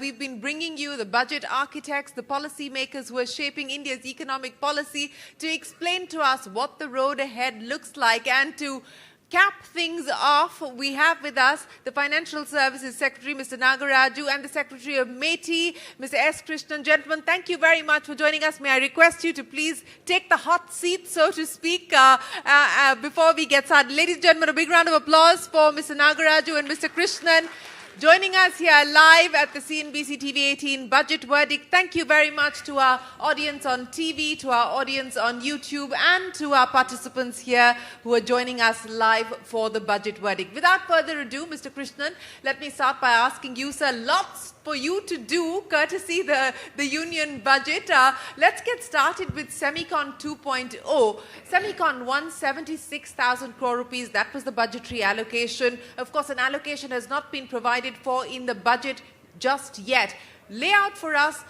we've been bringing you the budget architects, the policy makers who are shaping India's economic policy to explain to us what the road ahead looks like. And to cap things off, we have with us the Financial Services Secretary, Mr. Nagaraju, and the Secretary of MeitY, Mr. S. Krishnan. Gentlemen, thank you very much for joining us. May I request you to please take the hot seat, so to speak, before we get started. Ladies and gentlemen, a big round of applause for Mr. Nagaraju and Mr. Krishnan, joining us here live at the CNBC TV 18 Budget Verdict. Thank you very much to our audience on TV, to our audience on YouTube, and to our participants here who are joining us live for the Budget Verdict. Without further ado, Mr. Krishnan, let me start by asking you, sir, lots for you to do, courtesy the union budget. Let's get started with Semicon 2.0. Semicon won 76,000 crore rupees. That was the budgetary allocation. Of course, an allocation has not been provided for in the budget just yet. Lay out for us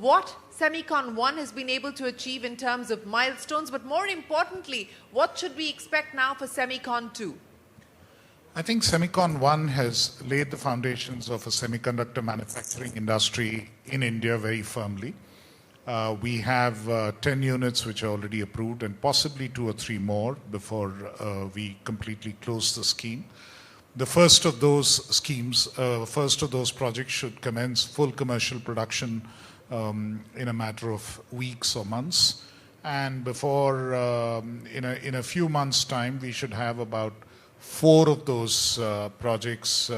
what Semicon 1 has been able to achieve in terms of milestones, but more importantly, what should we expect now for Semicon 2? I think Semicon 1 has laid the foundations of a semiconductor manufacturing industry in India very firmly. We have 10 units which are already approved and possibly 2 or 3 more before we completely close the scheme. The first of those schemes, first of those projects should commence full commercial production in a matter of weeks or months. And before, in a few months' time, we should have about 4 of those projects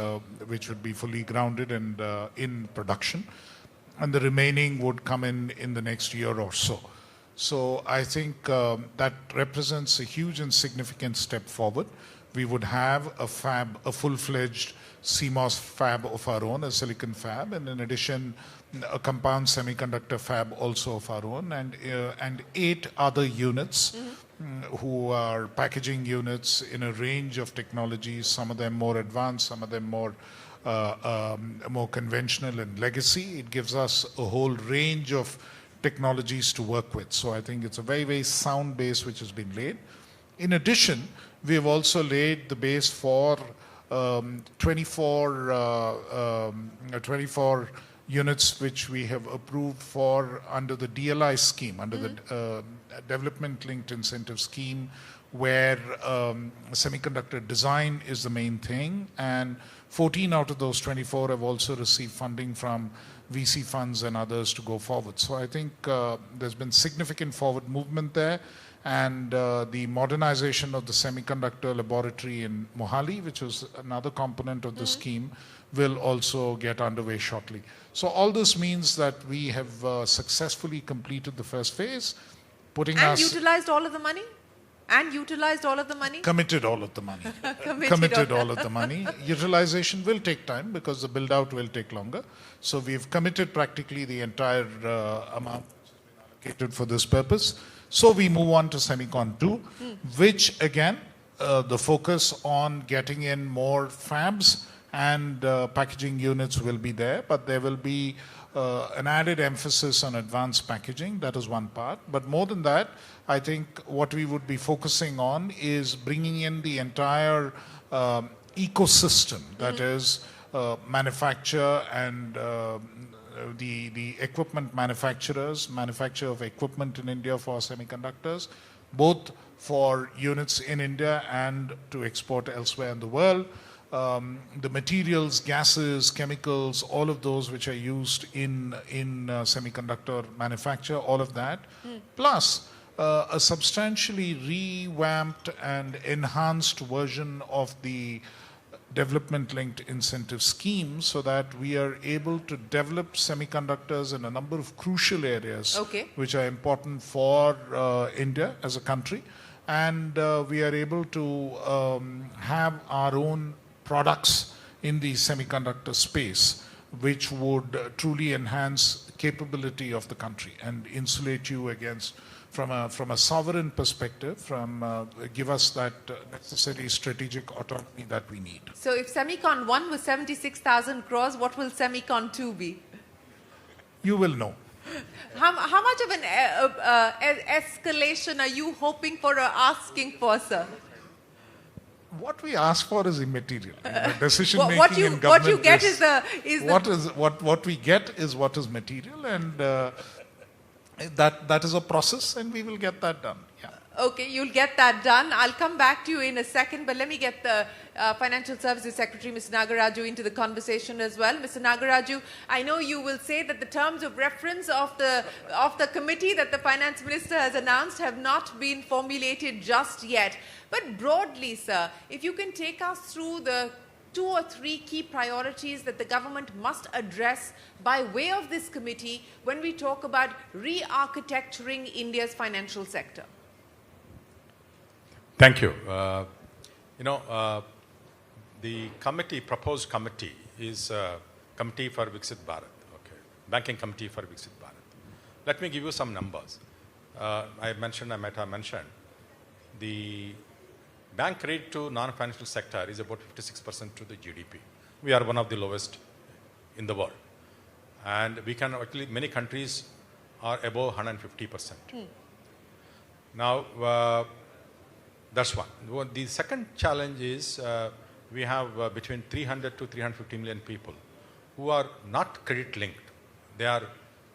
which would be fully grounded and in production. And the remaining would come in the next year or so. So I think that represents a huge and significant step forward. We would have a fab, a full-fledged CMOS fab of our own, a silicon fab, and in addition, a compound semiconductor fab also of our own, and 8 other units who are packaging units in a range of technologies, some of them more advanced, some of them more conventional and legacy. It gives us a whole range of technologies to work with. So I think it's a very, very sound base which has been laid. In addition, we have also laid the base for 24 units which we have approved for under the DLI scheme, under the Development Linked Incentive Scheme, where semiconductor design is the main thing. And 14 out of those 24 have also received funding from VC funds and others to go forward. So I think there's been significant forward movement there. And the modernization of the semiconductor laboratory in Mohali, which was another component of the scheme, will also get underway shortly. So all this means that we have successfully completed the first phase, utilized all of the money? And utilized all of the money? Committed all of the money. Committed all of the money. Utilization will take time because the build-out will take longer. So we've committed practically the entire amount which has been allocated for this purpose. So we move on to Semicon 2, which again, the focus on getting in more fabs and packaging units will be there, but there will be an added emphasis on advanced packaging. That is one part. But more than that, I think what we would be focusing on is bringing in the entire ecosystem, that is manufacture and the equipment manufacturers, manufacture of equipment in India for semiconductors, both for units in India and to export elsewhere in the world. The materials, gases, chemicals, all of those which are used in semiconductor manufacture, all of that, plus a substantially revamped and enhanced version of the development-linked incentive scheme so that we are able to develop semiconductors in a number of crucial areas which are important for India as a country. And we are able to have our own products in the semiconductor space which would truly enhance capability of the country and insulate you against from a sovereign perspective, give us that necessary strategic autonomy that we need. So if Semicon 1 was 76,000 crores, what will Semicon 2 be? You will know. How much of an escalation are you hoping for or asking for, sir? What we ask for is immaterial. Decision making what you in government what you get what we get is what is material, and that is a process, and we will get that done. Yeah. Okay, you'll get that done. I'll come back to you in a second, but let me get the Financial Services Secretary, Mr. Nagaraju, into the conversation as well. Mr. Nagaraju, I know you will say that the terms of reference of the committee that the Finance Minister has announced have not been formulated just yet. But broadly, sir, if you can take us through the 2 or 3 key priorities that the government must address by way of this committee when we talk about re-architecturing India's financial sector. Thank you. The proposed committee is Committee for Viksit Bharat, okay, Banking Committee for Viksit Bharat. Let me give you some numbers. I might have mentioned, the bank credit to non-financial sector is about 56% to the GDP. We are one of the lowest in the world. And we can actually, many countries are above 150%. Now, that's one. The second challenge is we have between 300 to 350 million people who are not credit linked. They are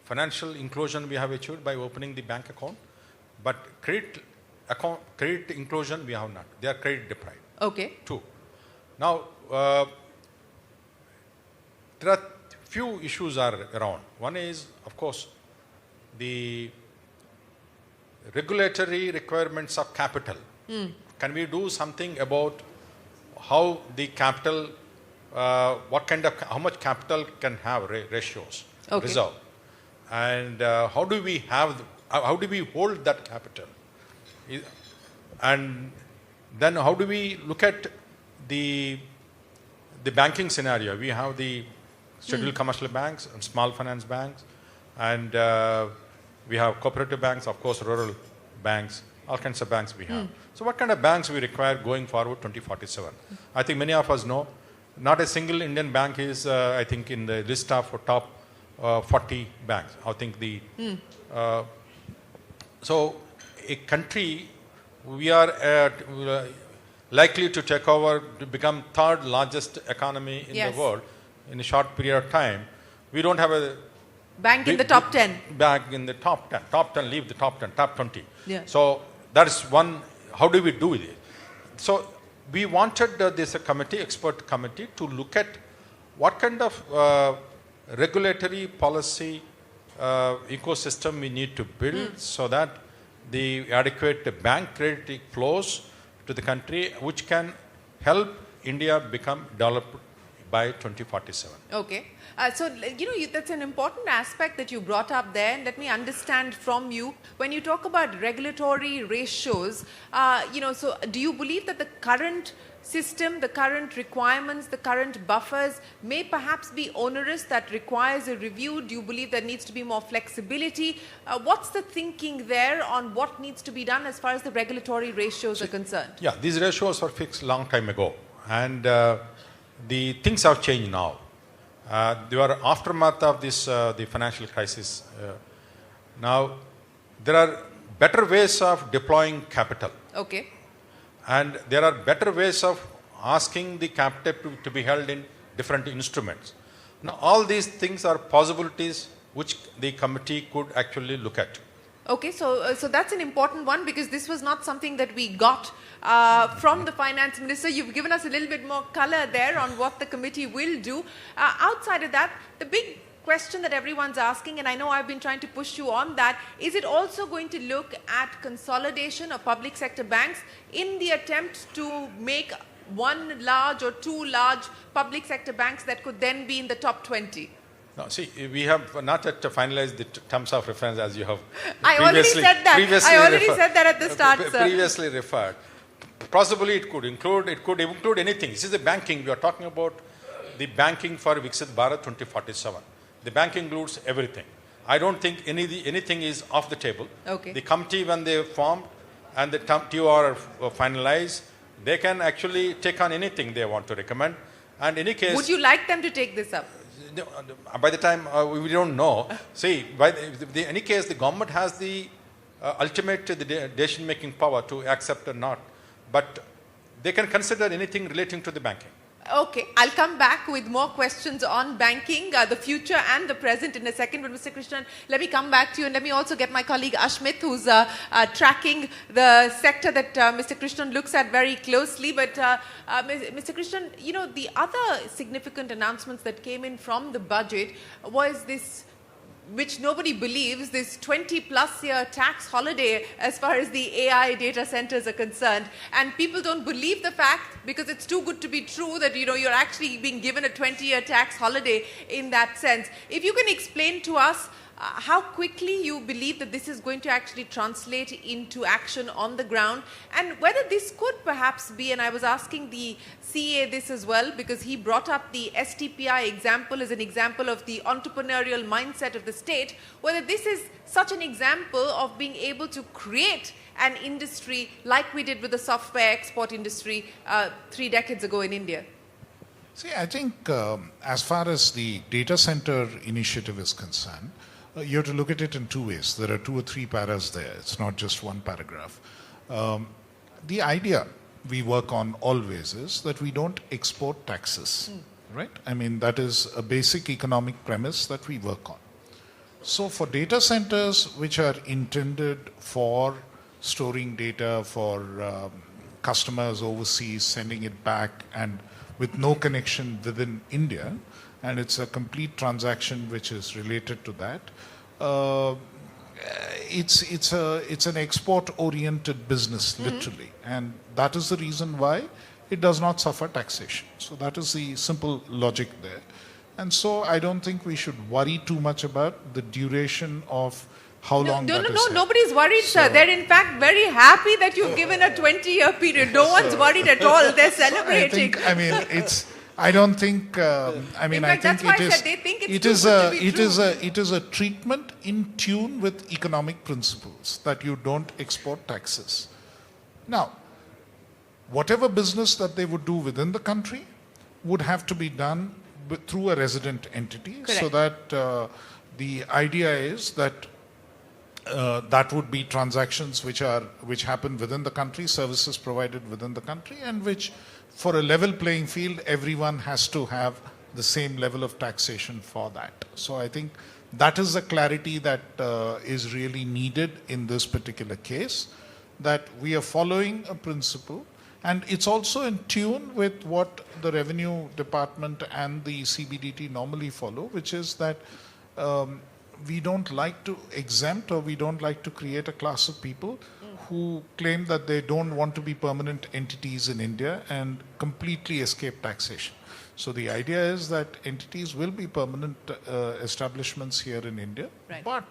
financial inclusion we have achieved by opening the bank account, but credit inclusion we have not. They are credit deprived. Okay. 2. Now, there are few issues are around. One is, of course, the regulatory requirements of capital. Can we do something about how the capital, how much capital can have ratios, reserve, and how do we hold that capital, and then how do we look at the banking scenario? We have the scheduled commercial banks and small finance banks, and we have cooperative banks, of course, rural banks, all kinds of banks we have. So what kind of banks we require going forward 2047? I think many of us know, not a single Indian bank is, I think, in the list of top 40 banks. I think so a country, we are likely to take over, to become 3rd largest economy in the world in a short period of time. We don't have a bank in the top 10. Bank in the top 10. Top 10, leave the top 10, top 20. Yeah. So that is one. How do we do it? So we wanted this expert committee to look at what kind of regulatory policy ecosystem we need to build so that the adequate bank credit flows to the country, which can help India become developed by 2047. Okay. So, that's an important aspect that you brought up there. Let me understand from you, when you talk about regulatory ratios, so do you believe that the current system, the current requirements, the current buffers may perhaps be onerous, that requires a review? Do you believe there needs to be more flexibility? What's the thinking there on what needs to be done as far as the regulatory ratios are concerned? Yeah, these ratios were fixed long time ago, and the things have changed now. They were aftermath of this the financial crisis. Now there are better ways of deploying capital. Okay. And there are better ways of asking the capital to be held in different instruments. Now all these things are possibilities which the committee could actually look at. Okay, so that's an important one, because this was not something that we got from the Finance Minister. You've given us a little bit more color there on what the committee will do. Outside of that, the big question that everyone's asking, and I know I've been trying to push you on that, is it also going to look at consolidation of public sector banks in the attempt to make 1 large or 2 large public sector banks that could then be in the top 20? No, see, we have not yet finalized the terms of reference, as you have I already said that. I already said that at the start, sir. Previously referred. Possibly it could include anything. This is the banking. We are talking about the banking for Viksit Bharat 2047. The banking includes everything. I don't think anything is off the table. Okay. The committee, when they formed and the TOR finalized, they can actually take on anything they want to recommend. And in any case, would you like them to take this up? By the time we don't know. See, in any case, the government has the ultimate decision-making power to accept or not. But they can consider anything relating to the banking. Okay, I'll come back with more questions on banking, the future and the present in a second. But Mr. Krishnan, let me come back to you and let me also get my colleague Ashmit, who's tracking the sector that Mr. Krishnan looks at very closely. But Mr. Krishnan, you know, the other significant announcements that came in from the budget was this, which nobody believes, this 20-plus year tax holiday as far as the AI data centers are concerned. And people don't believe the fact, because it's too good to be true, that, you know, you're actually being given a 20-year tax holiday in that sense. If you can explain to us how quickly you believe that this is going to actually translate into action on the ground, and whether this could perhaps be, and I was asking the CA this as well, because he brought up the STPI example as an example of the entrepreneurial mindset of the state, whether this is such an example of being able to create an industry like we did with the software export industry 3 decades ago in India. See, I think as far as the data center initiative is concerned, you have to look at it in 2 ways. There are 2 or 3 paras there. It's not just one paragraph. The idea we work on always is that we don't export taxes, right? I mean, that is a basic economic premise that we work on. So for data centers which are intended for storing data for customers overseas, sending it back, and with no connection within India, and it's a complete transaction which is related to that. It's an export-oriented business, literally, and that is the reason why it does not suffer taxation. So that is the simple logic there. And so I don't think we should worry too much about the duration of how long that is. Nobody's worried, sir. They're in fact very happy that you've given a 20-year period. No one's worried at all. They're celebrating. I don't think. I mean, I think it is a treatment in tune with economic principles that you don't export taxes. Now, whatever business that they would do within the country would have to be done through a resident entity. Correct. So that the idea is that that would be transactions which happen within the country, services provided within the country, and which, for a level playing field, everyone has to have the same level of taxation for that. So I think that is the clarity that is really needed in this particular case, that we are following a principle, and it's also in tune with what the Revenue Department and the CBDT normally follow, which is that we don't like to exempt, or we don't like to create a class of people who claim that they don't want to be permanent entities in India and completely escape taxation. So the idea is that entities will be permanent establishments here in India, right, but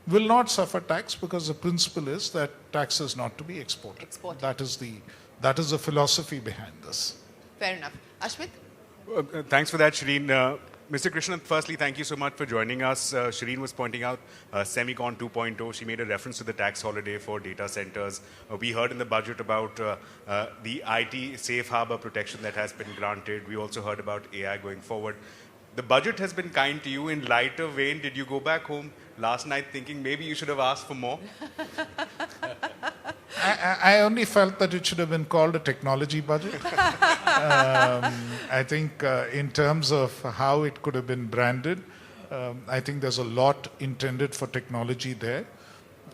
will not suffer tax, because the principle is that tax is not to be exported. That is the philosophy behind this. Fair enough. Ashmit? Thanks for that, Shireen. Mr. Krishnan, firstly, thank you so much for joining us. Shireen was pointing out Semicon 2.0. She made a reference to the tax holiday for data centers. We heard in the budget about the IT safe harbor protection that has been granted. We also heard about AI going forward. The budget has been kind to you. In lighter vein, did you go back home last night thinking maybe you should have asked for more? I only felt that it should have been called a technology budget. I think in terms of how it could have been branded, I think there's a lot intended for technology there.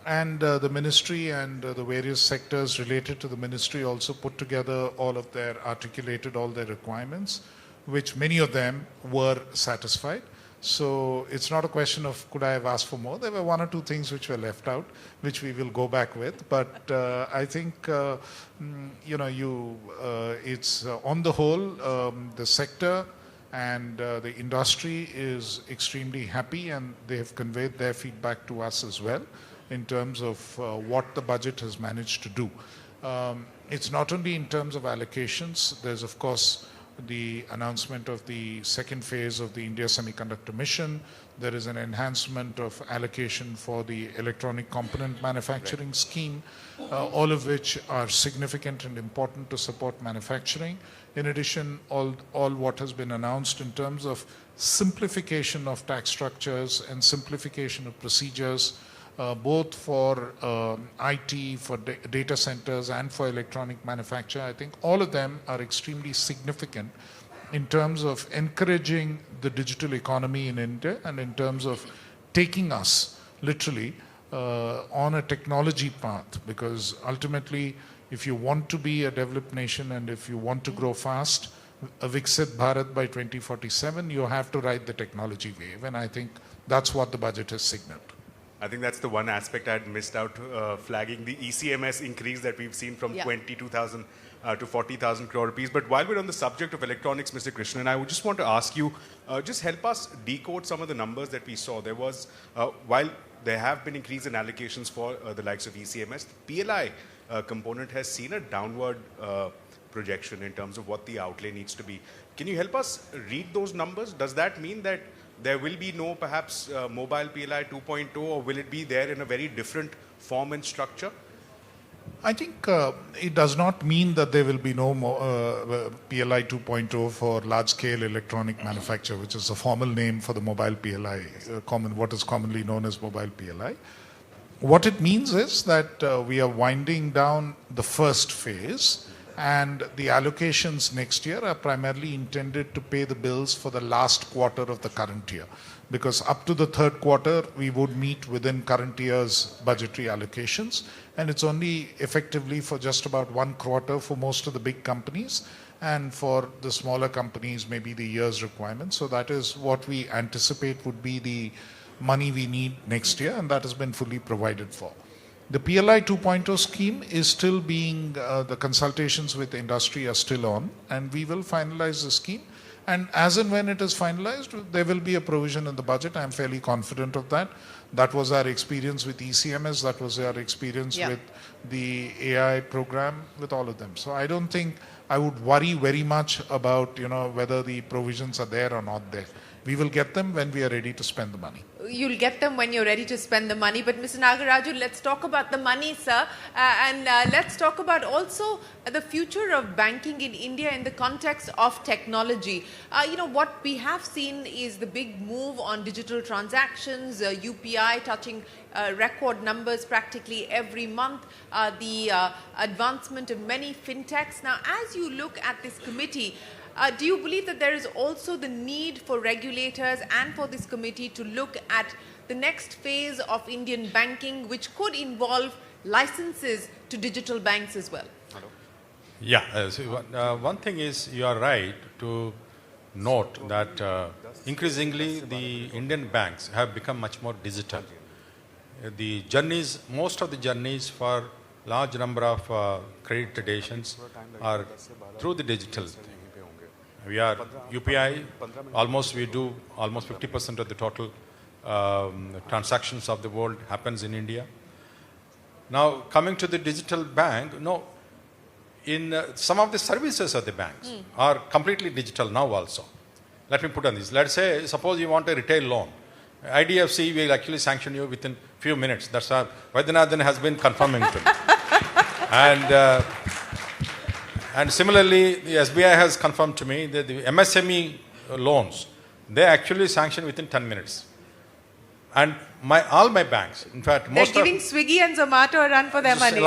And the ministry and the various sectors related to the ministry also put together articulated all their requirements, which many of them were satisfied. So it's not a question of could I have asked for more. There were 1 or 2 things which were left out, which we will go back with. But I think, it's on the whole, the sector and the industry is extremely happy, and they have conveyed their feedback to us as well in terms of what the budget has managed to do. It's not only in terms of allocations. There's, of course, the announcement of the second phase of the India Semiconductor mission. There is an enhancement of allocation for the electronic component manufacturing scheme, all of which are significant and important to support manufacturing. In addition, all what has been announced in terms of simplification of tax structures and simplification of procedures both for IT, for data centers, and for electronic manufacture. I think all of them are extremely significant in terms of encouraging the digital economy in India and in terms of taking us literally on a technology path, because ultimately if you want to be a developed nation and if you want to grow fast, a Viksit Bharat by 2047, you have to ride the technology wave, and I think that's what the budget has signaled. I think that's the one aspect I had missed out, flagging the ECMS increase that we've seen from 22,000 to 40,000 crore rupees. But while we're on the subject of electronics, Mr. Krishnan, I would just want to ask you, just help us decode some of the numbers that we saw. There was, while there have been increase in allocations for the likes of ECMS, the PLI component has seen a downward projection in terms of what the outlay needs to be. Can you help us read those numbers? Does that mean that there will be no perhaps mobile PLI 2.0, or will it be there in a very different form and structure? I think it does not mean that there will be no PLI 2.0 for large-scale electronic manufacture, which is a formal name for the mobile PLI, what is commonly known as mobile PLI. What it means is that we are winding down the first phase, and the allocations next year are primarily intended to pay the bills for the last quarter of the current year. Because up to the third quarter, we would meet within current year's budgetary allocations, and it's only effectively for just about one quarter for most of the big companies, and for the smaller companies, maybe the year's requirement. So that is what we anticipate would be the money we need next year, and that has been fully provided for. The PLI 2.0 scheme is still being, the consultations with the industry are still on, and we will finalize the scheme. And as and when it is finalized, there will be a provision in the budget. I'm fairly confident of that. That was our experience with ECMS. That was our experience with the AI program, with all of them. So I don't think I would worry very much about, whether the provisions are there or not there. We will get them when we are ready to spend the money. You'll get them when you're ready to spend the money. But Mr. Nagaraju, let's talk about the money, sir. And let's talk about also the future of banking in India in the context of technology. What we have seen is the big move on digital transactions, UPI touching record numbers practically every month, the advancement of many fintechs. Now, as you look at this committee, do you believe that there is also the need for regulators and for this committee to look at the next phase of Indian banking, which could involve licenses to digital banks as well? Hello. Yeah, so one thing is you are right to note that increasingly the Indian banks have become much more digital. The journeys, most of the journeys for large number of credit gradations are through the digital thing. We are UPI, we do almost 50% of the total transactions of the world happens in India. Now, coming to the digital bank, in some of the services of the banks are completely digital now also. Let me put on this. Let's say, suppose you want a retail loan. IDFC will actually sanction you within few minutes. That's how Vaidyanathan has been confirming to me. And similarly, the SBI has confirmed to me that the MSME loans, they actually sanction within 10 minutes. And all my banks, in fact, they're giving Swiggy and Zomato a run for their money.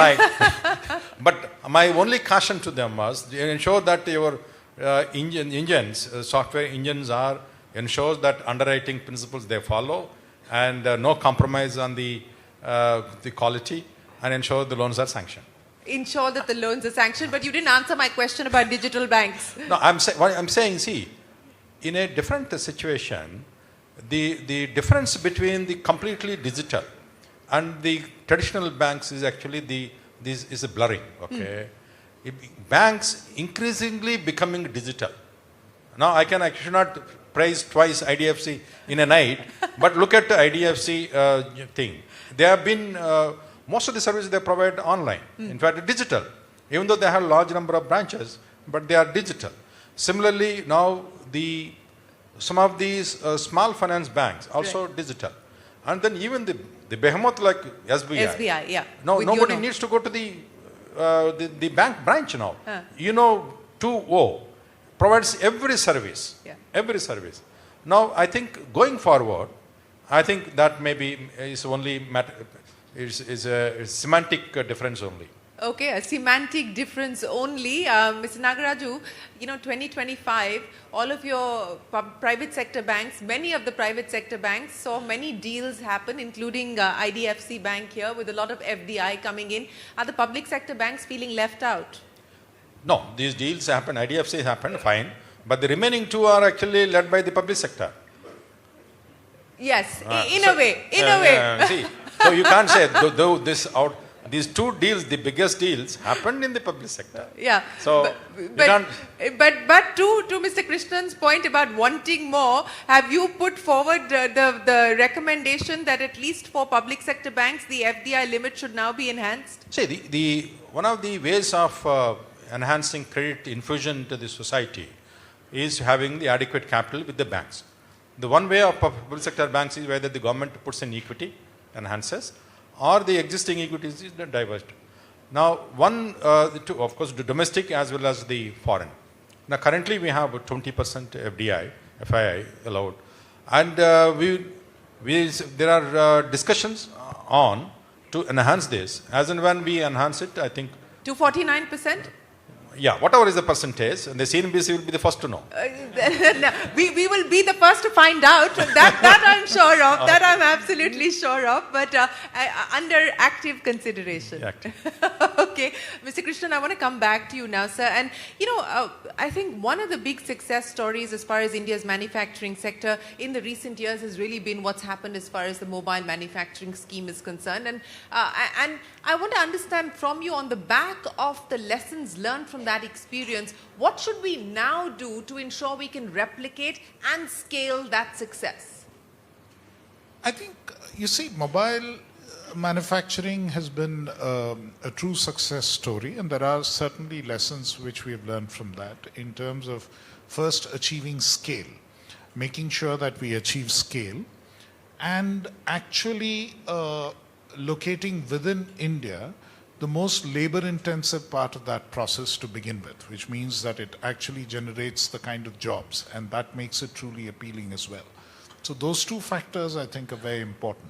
But my only caution to them was to ensure that your software engines ensures that underwriting principles they follow, and no compromise on the quality, and ensure the loans are sanctioned. Ensure that the loans are sanctioned, but you didn't answer my question about digital banks. No, I'm saying, see, in a different situation, the difference between the completely digital and the traditional banks is actually this is a blurring. Okay, banks increasingly becoming digital. Now I should not praise twice IDFC in a night, but look at the IDFC thing. They have been. Most of the services they provide online, in fact digital, even though they have a large number of branches, but they are digital. Similarly, now some of these small finance banks also digital. And then even the behemoth like SBI. SBI, yeah. Now nobody needs to go to the bank branch now. 2.0 provides every service. Yeah. Every service. Now I think going forward, I think that maybe is only It's a semantic difference only. Okay, a semantic difference only. Mr. Nagaraju, 2025, all of your private sector banks, many of the private sector banks saw many deals happen, including IDFC Bank here with a lot of FDI coming in. Are the public sector banks feeling left out? No, these deals happen, IDFC happened, fine. But the remaining two are actually led by the public sector. Yes, in a way. See, so you can't say, though these two deals, the biggest deals, happened in the public sector. Yeah. So, but to Mr. Krishnan's point about wanting more, have you put forward the recommendation that at least for public sector banks, the FDI limit should now be enhanced? See, one of the ways of enhancing credit infusion to the society is having the adequate capital with the banks. The one way of public sector banks is whether the government puts in equity, enhances, or the existing equities is diverted. Now, of course, the domestic as well as the foreign. Now, currently we have 20% FDI, FII allowed, and there are discussions on to enhance this. As and when we enhance it, I think to 49%. Yeah, whatever is the percentage, and the CNBC will be the first to know. No, we will be the first to find out. That I'm sure of. That I'm absolutely sure of. But under active consideration. Yeah. Okay, Mr. Krishnan, I want to come back to you now, sir. And I think one of the big success stories as far as India's manufacturing sector in the recent years has really been what's happened as far as the mobile manufacturing scheme is concerned. And I want to understand from you on the back of the lessons learned from that experience, what should we now do to ensure we can replicate and scale that success? I think, you see, mobile manufacturing has been a true success story, and there are certainly lessons which we have learned from that in terms of first achieving scale, making sure that we achieve scale, and actually locating within India the most labor-intensive part of that process to begin with, which means that it actually generates the kind of jobs, and that makes it truly appealing as well. So those two factors, I think, are very important.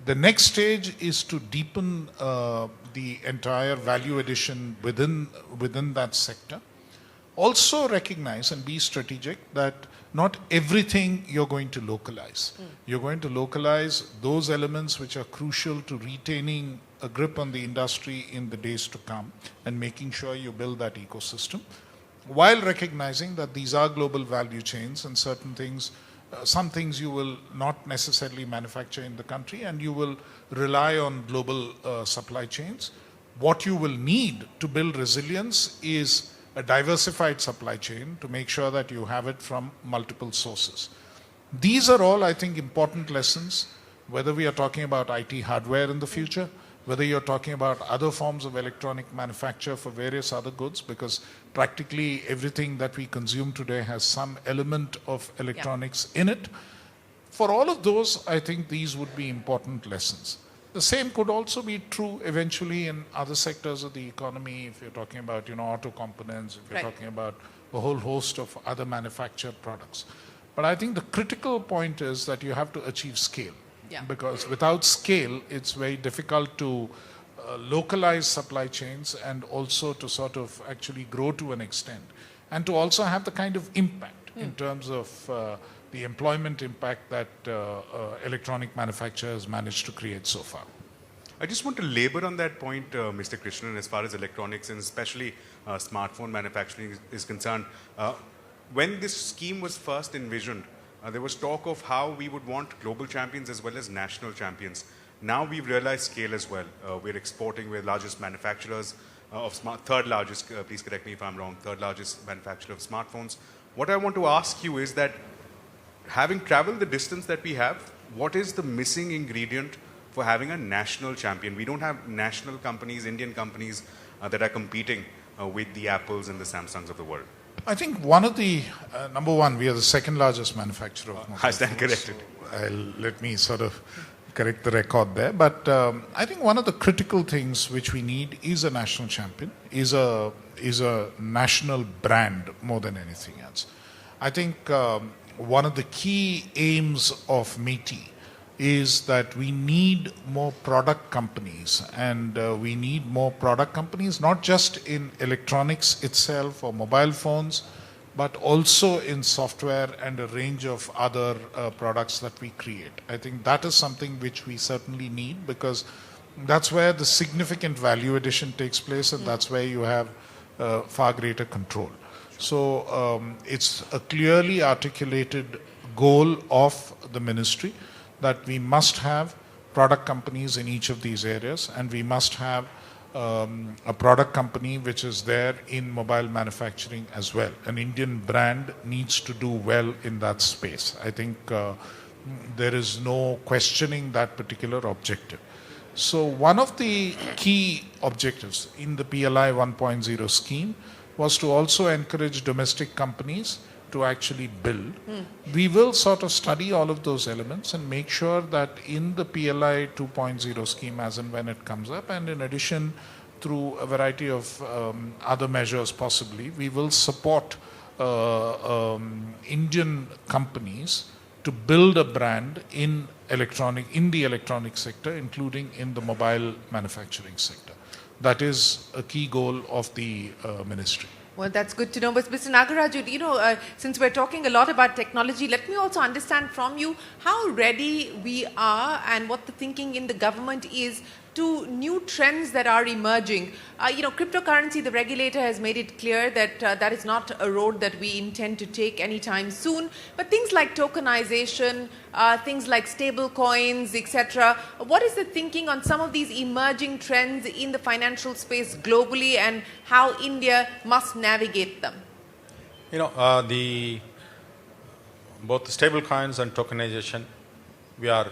The next stage is to deepen the entire value addition within that sector. Also recognize and be strategic that not everything you're going to localize. You're going to localize those elements which are crucial to retaining a grip on the industry in the days to come and making sure you build that ecosystem, while recognizing that these are global value chains and certain things, some things you will not necessarily manufacture in the country and you will rely on global supply chains. What you will need to build resilience is a diversified supply chain to make sure that you have it from multiple sources. These are all, I think, important lessons, whether we are talking about IT hardware in the future, whether you're talking about other forms of electronic manufacture for various other goods, because practically everything that we consume today has some element of electronics in it. For all of those, I think these would be important lessons. The same could also be true eventually in other sectors of the economy, if you're talking about, auto components, if you're talking about a whole host of other manufactured products. But I think the critical point is that you have to achieve scale. Yeah. Because without scale, it's very difficult to localize supply chains and also to sort of actually grow to an extent. And to also have the kind of impact in terms of the employment impact that electronic manufacturers managed to create so far. I just want to labor on that point, Mr. Krishnan, as far as electronics and especially smartphone manufacturing is concerned. When this scheme was first envisioned, there was talk of how we would want global champions as well as national champions. Now we've realized scale as well. We're exporting, we're largest manufacturers of third largest, please correct me if I'm wrong, third largest manufacturer of smartphones. What I want to ask you is that, having traveled the distance that we have, what is the missing ingredient for having a national champion? We don't have national companies, Indian companies that are competing with the Apples and the Samsungs of the world. I think one of the, number one, we are the second largest manufacturer of mobile I stand corrected. So let me sort of correct the record there. But I think one of the critical things which we need is a national champion, is a national brand more than anything else. I think one of the key aims of MeitY is that we need more product companies, and we need more product companies not just in electronics itself or mobile phones, but also in software and a range of other products that we create. I think that is something which we certainly need, because that's where the significant value addition takes place, and that's where you have far greater control. So it's a clearly articulated goal of the ministry that we must have product companies in each of these areas, and we must have a product company which is there in mobile manufacturing as well. An Indian brand needs to do well in that space. I think there is no questioning that particular objective. So one of the key objectives in the PLI 1.0 scheme was to also encourage domestic companies to actually build. We will sort of study all of those elements and make sure that in the PLI 2.0 scheme, as and when it comes up, and in addition through a variety of other measures possibly, we will support Indian companies to build a brand in the electronic sector, including in the mobile manufacturing sector. That is a key goal of the ministry. Well, that's good to know. But Mr. Nagaraju, since we're talking a lot about technology, let me also understand from you how ready we are and what the thinking in the government is to new trends that are emerging. Cryptocurrency, the regulator has made it clear that that is not a road that we intend to take anytime soon. But things like tokenization, things like stable coins, etc. What is the thinking on some of these emerging trends in the financial space globally, and how India must navigate them? Both the stable coins and tokenization, we are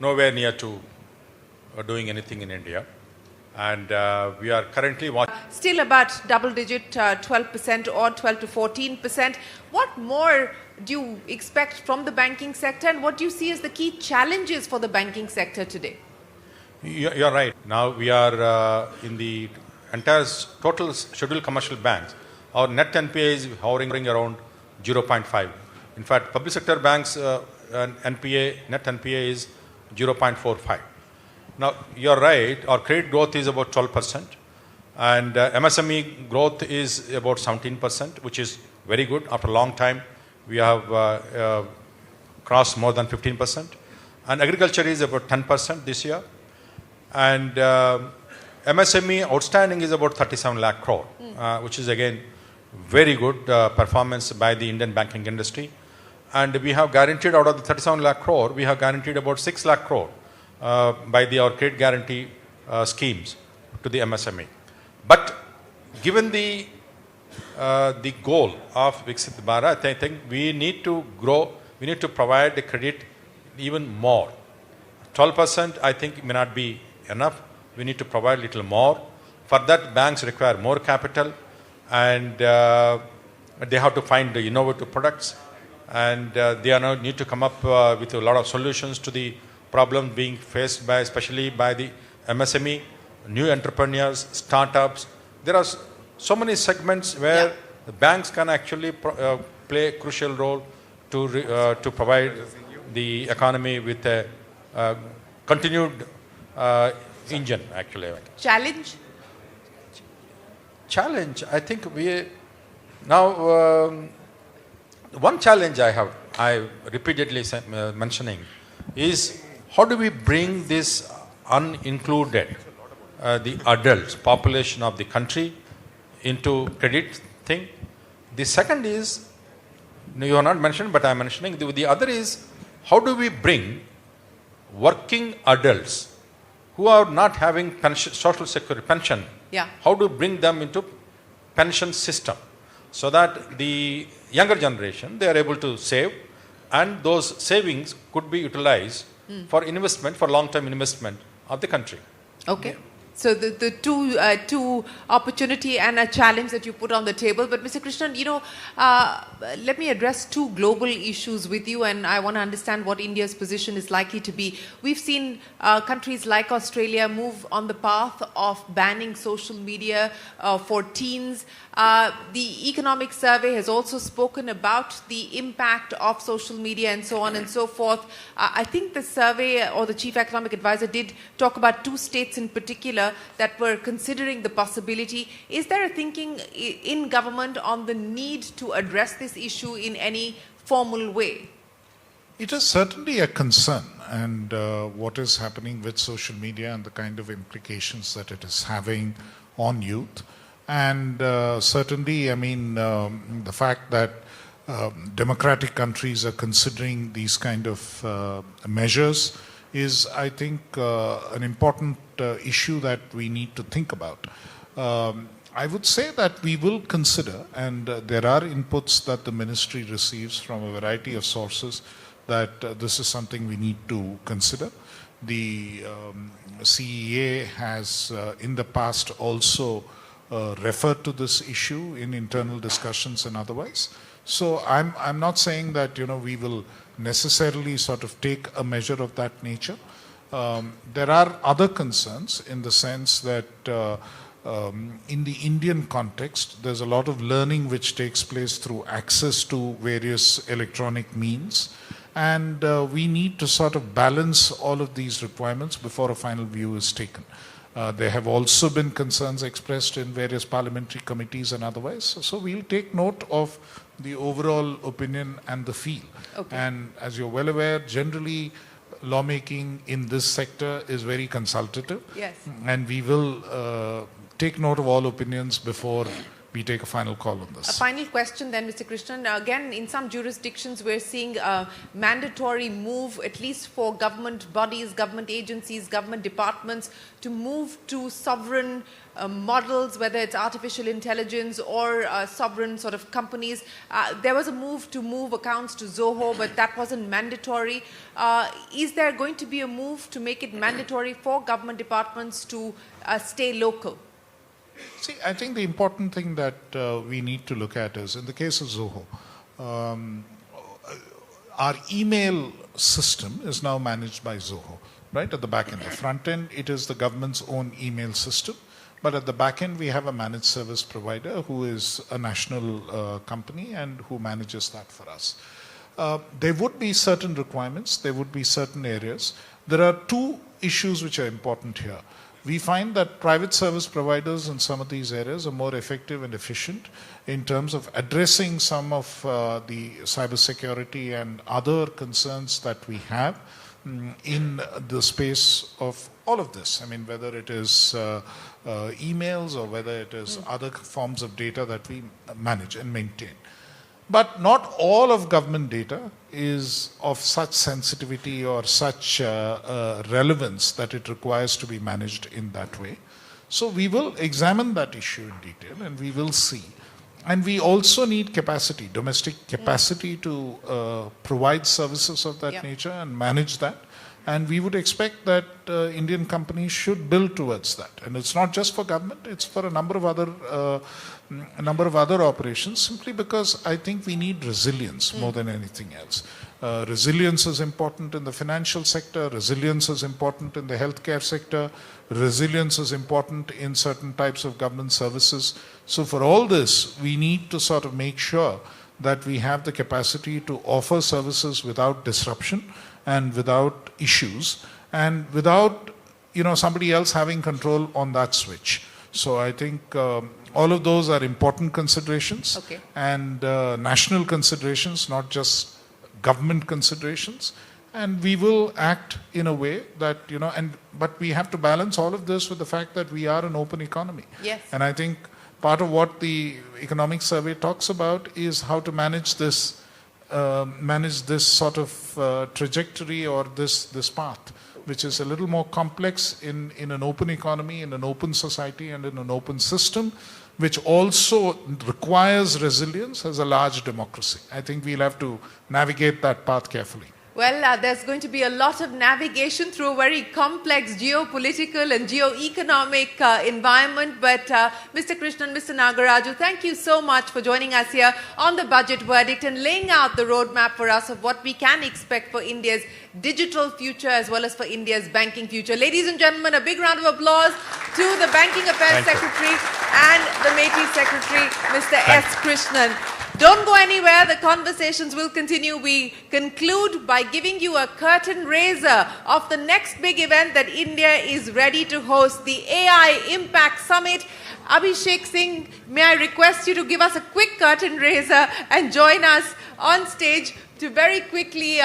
nowhere near to doing anything in India, and we are currently watching. Still about double-digit, 12% or 12 to 14%. What more do you expect from the banking sector, and what do you see as the key challenges for the banking sector today? You're right. Now we are in the entire total scheduled commercial banks. Our net NPA is hovering around 0.5. In fact, public sector banks net NPA is 0.45. Now, you're right, our credit growth is about 12%, and MSME growth is about 17%, which is very good. After a long time, we have crossed more than 15%. And agriculture is about 10% this year. And MSME outstanding is about 37 lakh crore, which is again very good performance by the Indian banking industry. And we have guaranteed out of the 37 lakh crore, we have guaranteed about 6 lakh crore by our credit guarantee schemes to the MSME. But given the goal of Viksit Bharat, I think we need to grow, we need to provide the credit even more. 12% I think may not be enough. We need to provide a little more. For that, banks require more capital, and they have to find the innovative products, and they now need to come up with a lot of solutions to the problem being faced by, especially by the MSME, new entrepreneurs, startups. There are so many segments where the banks can actually play a crucial role to provide the economy with a continued engine, actually. Challenge? Challenge, I think we now one challenge I repeatedly mentioning is how do we bring this unincluded the adults population of the country into credit thing. The second is, you are not mentioned, but I am mentioning. The other is, how do we bring working adults who are not having pension, social security pension, how do we bring them into pension system so that the younger generation, they are able to save, and those savings could be utilized for investment, for long-term investment of the country. Okay. So the two opportunity and a challenge that you put on the table. But Mr. Krishnan, let me address two global issues with you, and I want to understand what India's position is likely to be. We've seen countries like Australia move on the path of banning social media for teens. The economic survey has also spoken about the impact of social media and so on and so forth. I think the survey or the chief economic advisor did talk about two states in particular that were considering the possibility. Is there a thinking in government on the need to address this issue in any formal way? It is certainly a concern, and what is happening with social media and the kind of implications that it is having on youth. And certainly, I mean, the fact that democratic countries are considering these kind of measures is, I think, an important issue that we need to think about. I would say that we will consider, and there are inputs that the ministry receives from a variety of sources, that this is something we need to consider. The CEA has in the past also referred to this issue in internal discussions and otherwise. So I'm not saying that we will necessarily sort of take a measure of that nature. There are other concerns in the sense that in the Indian context, there's a lot of learning which takes place through access to various electronic means. And we need to sort of balance all of these requirements before a final view is taken. There have also been concerns expressed in various parliamentary committees and otherwise. So we'll take note of the overall opinion and the feel. Okay. And as you're well aware, generally lawmaking in this sector is very consultative. Yes. And we will take note of all opinions before we take a final call on this. A final question then, Mr. Krishnan. Again, in some jurisdictions, we're seeing a mandatory move, at least for government bodies, government agencies, government departments, to move to sovereign models, whether it's artificial intelligence or sovereign sort of companies. There was a move to move accounts to Zoho, but that wasn't mandatory. Is there going to be a move to make it mandatory for government departments to stay local? See, I think the important thing that we need to look at is, in the case of Zoho, our email system is now managed by Zoho, right, at the back end. The front end, it is the government's own email system, but at the back end, we have a managed service provider who is a national company and who manages that for us. There would be certain requirements, there would be certain areas. There are two issues which are important here. We find that private service providers in some of these areas are more effective and efficient in terms of addressing some of the cybersecurity and other concerns that we have in the space of all of this. I mean, whether it is emails or whether it is other forms of data that we manage and maintain. But not all of government data is of such sensitivity or such relevance that it requires to be managed in that way. So we will examine that issue in detail and we will see. And we also need capacity, domestic capacity to provide services of that nature and manage that. And we would expect that Indian companies should build towards that. And it's not just for government, it's for a number of other operations, simply because I think we need resilience more than anything else. Resilience is important in the financial sector, resilience is important in the healthcare sector, resilience is important in certain types of government services. So for all this, we need to sort of make sure that we have the capacity to offer services without disruption and without issues and without somebody else having control on that switch. So I think all of those are important considerations and national considerations, not just government considerations. And we will act in a way that, but we have to balance all of this with the fact that we are an open economy. Yes. And I think part of what the economic survey talks about is how to manage this sort of trajectory or this path, which is a little more complex in an open economy, in an open society, and in an open system, which also requires resilience as a large democracy. I think we'll have to navigate that path carefully. Well, there's going to be a lot of navigation through a very complex geopolitical and geo-economic environment. But Mr. Krishnan, Mr. Nagaraju, thank you so much for joining us here on the budget verdict and laying out the roadmap for us of what we can expect for India's digital future as well as for India's banking future. Ladies and gentlemen, a big round of applause to the Banking Affairs Secretary and the MeitY Secretary, Mr. S. Krishnan. Don't go anywhere. The conversations will continue. We conclude by giving you a curtain raiser of the next big event that India is ready to host, the AI Impact Summit. Abhishek Singh, may I request you to give us a quick curtain raiser and join us on stage to very quickly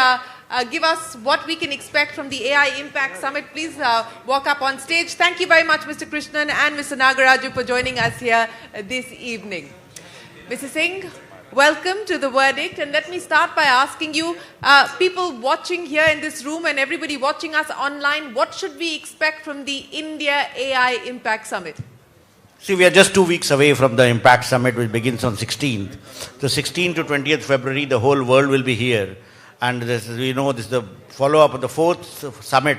give us what we can expect from the AI Impact Summit. Please walk up on stage. Thank you very much, Mr. Krishnan and Mr. Nagaraju, for joining us here this evening. Mr. Singh, welcome to the verdict, and let me start by asking you, people watching here in this room and everybody watching us online, what should we expect from the India AI Impact Summit? See, we are just 2 weeks away from the Impact Summit, which begins on 16th. The 16th to 20th February, the whole world will be here. And this, we know this is the follow-up of the 4th summit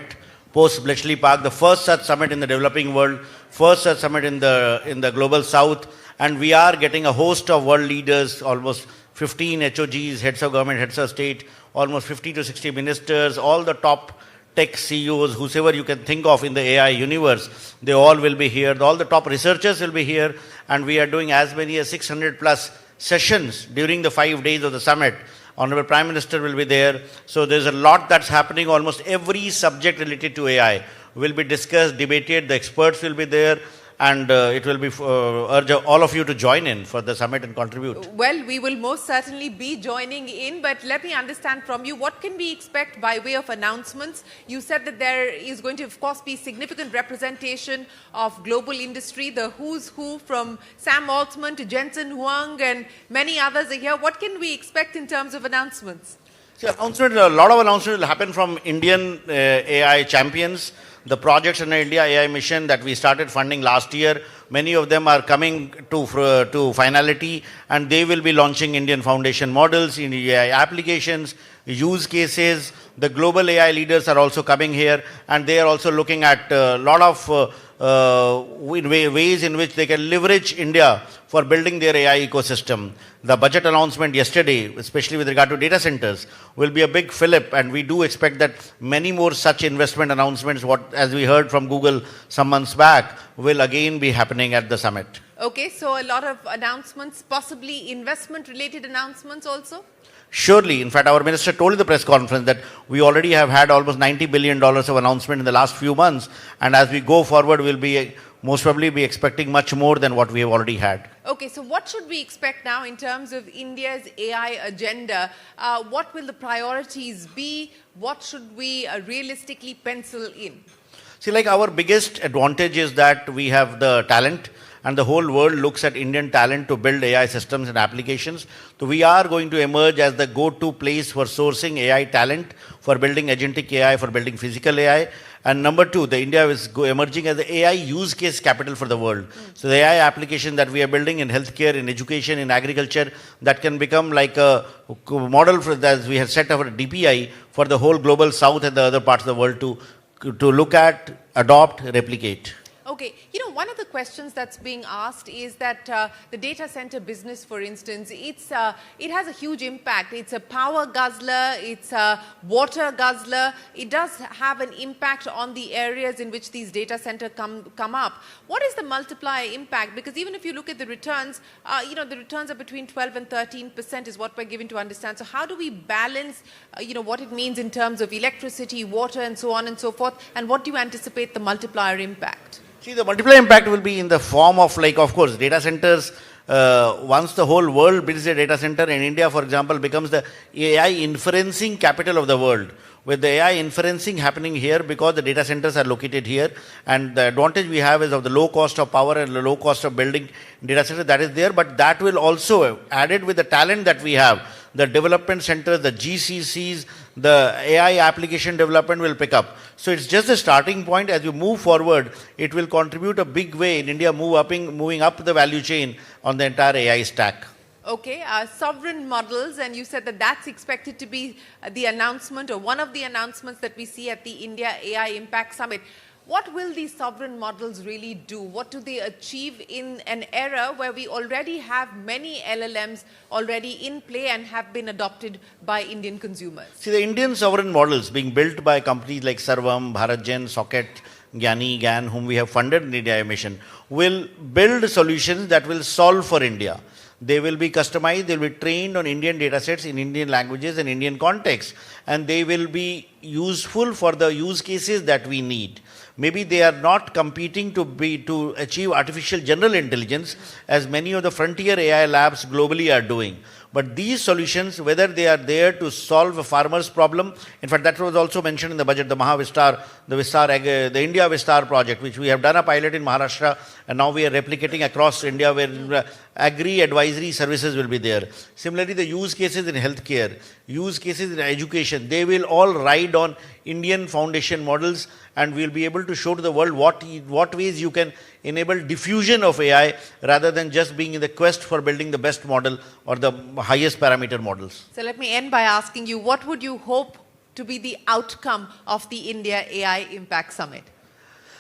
post-Bletchley Park, the first such summit in the developing world, first such summit in the global south. And we are getting a host of world leaders, almost 15 HOGs, heads of government, heads of state, almost 50 to 60 ministers, all the top tech CEOs, whosoever you can think of in the AI universe, they all will be here. All the top researchers will be here. And we are doing as many as 600 plus sessions during the 5 days of the summit. Honorable Prime Minister will be there. So there's a lot that's happening. Almost every subject related to AI will be discussed, debated. The experts will be there. And it will be urge all of you to join in for the summit and contribute. Well, we will most certainly be joining in, but let me understand from you, what can we expect by way of announcements? You said that there is going to, of course, be significant representation of global industry, the who's who from Sam Altman to Jensen Huang and many others are here. What can we expect in terms of announcements? See, a lot of announcements will happen from Indian AI champions. The projects in the India AI mission that we started funding last year, many of them are coming to finality, and they will be launching Indian foundation models in AI applications, use cases. The global AI leaders are also coming here, and they are also looking at a lot of ways in which they can leverage India for building their AI ecosystem. The budget announcement yesterday, especially with regard to data centers, will be a big fillip, and we do expect that many more such investment announcements, as we heard from Google some months back, will again be happening at the summit. Okay, so a lot of announcements, possibly investment-related announcements also? Surely. In fact, our minister told in the press conference that we already have had almost $90 billion of announcement in the last few months, and as we go forward, we'll be most probably be expecting much more than what we have already had. Okay, so what should we expect now in terms of India's AI agenda? What will the priorities be? What should we realistically pencil in? See, like our biggest advantage is that we have the talent, and the whole world looks at Indian talent to build AI systems and applications. So we are going to emerge as the go-to place for sourcing AI talent, for building agentic AI, for building physical AI. And number two, India is emerging as the AI use case capital for the world. So the AI application that we are building in healthcare, in education, in agriculture, that can become like a model for, as we have set up a DPI for the whole global south and the other parts of the world to look at, adopt, replicate. Okay, you know, one of the questions that's being asked is that the data center business, for instance, it has a huge impact. It's a power guzzler, it's a water guzzler. It does have an impact on the areas in which these data centers come up. What is the multiplier impact? Because even if you look at the returns, you know, the returns are between 12 and 13% is what we're given to understand. So how do we balance, you know, what it means in terms of electricity, water, and so on and so forth? And what do you anticipate the multiplier impact? See, the multiplier impact will be in the form of, like, of course, data centers. Once the whole world builds a data center, and India, for example, becomes the AI inferencing capital of the world, with the AI inferencing happening here because the data centers are located here, and the advantage we have is of the low cost of power and the low cost of building data center that is there, but that will also, added with the talent that we have, the development centers, the GCCs, the AI application development will pick up. So it's just a starting point. As you move forward, it will contribute a big way in India moving up the value chain on the entire AI stack. Okay, sovereign models, and you said that that's expected to be the announcement or one of the announcements that we see at the India AI Impact Summit. What will these sovereign models really do? What do they achieve in an era where we already have many LLMs already in play and have been adopted by Indian consumers? See, the Indian sovereign models being built by companies like Sarvam, BharatGen, Socket, GAN, whom we have funded in the India mission, will build solutions that will solve for India. They will be customized, they will be trained on Indian datasets in Indian languages and Indian context, and they will be useful for the use cases that we need. Maybe they are not competing to achieve artificial general intelligence as many of the frontier AI labs globally are doing. But these solutions, whether they are there to solve a farmer's problem, in fact, that was also mentioned in the budget, the Mahavistar, the India Vistar project, which we have done a pilot in Maharashtra, and now we are replicating across India where agri advisory services will be there. Similarly, the use cases in healthcare, use cases in education, they will all ride on Indian foundation models, and we'll be able to show to the world what ways you can enable diffusion of AI rather than just being in the quest for building the best model or the highest parameter models. So let me end by asking you, what would you hope to be the outcome of the India AI Impact Summit?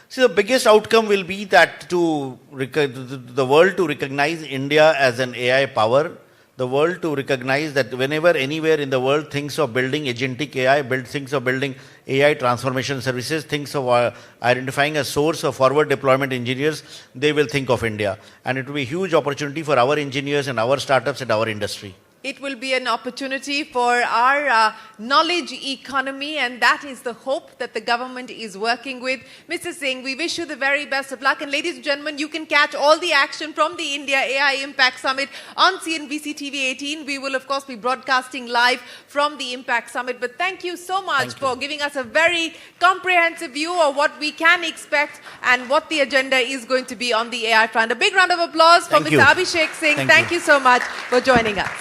So the biggest outcome will be that the world to recognize India as an AI power, the world to recognize that whenever anywhere in the world thinks of building agentic AI, thinks of building AI transformation services, thinks of identifying a source of forward deployment engineers, they will think of India. And it will be a huge opportunity for our engineers and our startups and our industry. It will be an opportunity for our knowledge economy, and that is the hope that the government is working with. Mr. Singh, we wish you the very best of luck. And ladies and gentlemen, you can catch all the action from the India AI Impact Summit on CNBC TV 18. We will, of course, be broadcasting live from the Impact Summit. But thank you so much for giving us a very comprehensive view of what we can expect and what the agenda is going to be on the AI front. A big round of applause for Mr. Abhishek Singh. Thank you so much for joining us.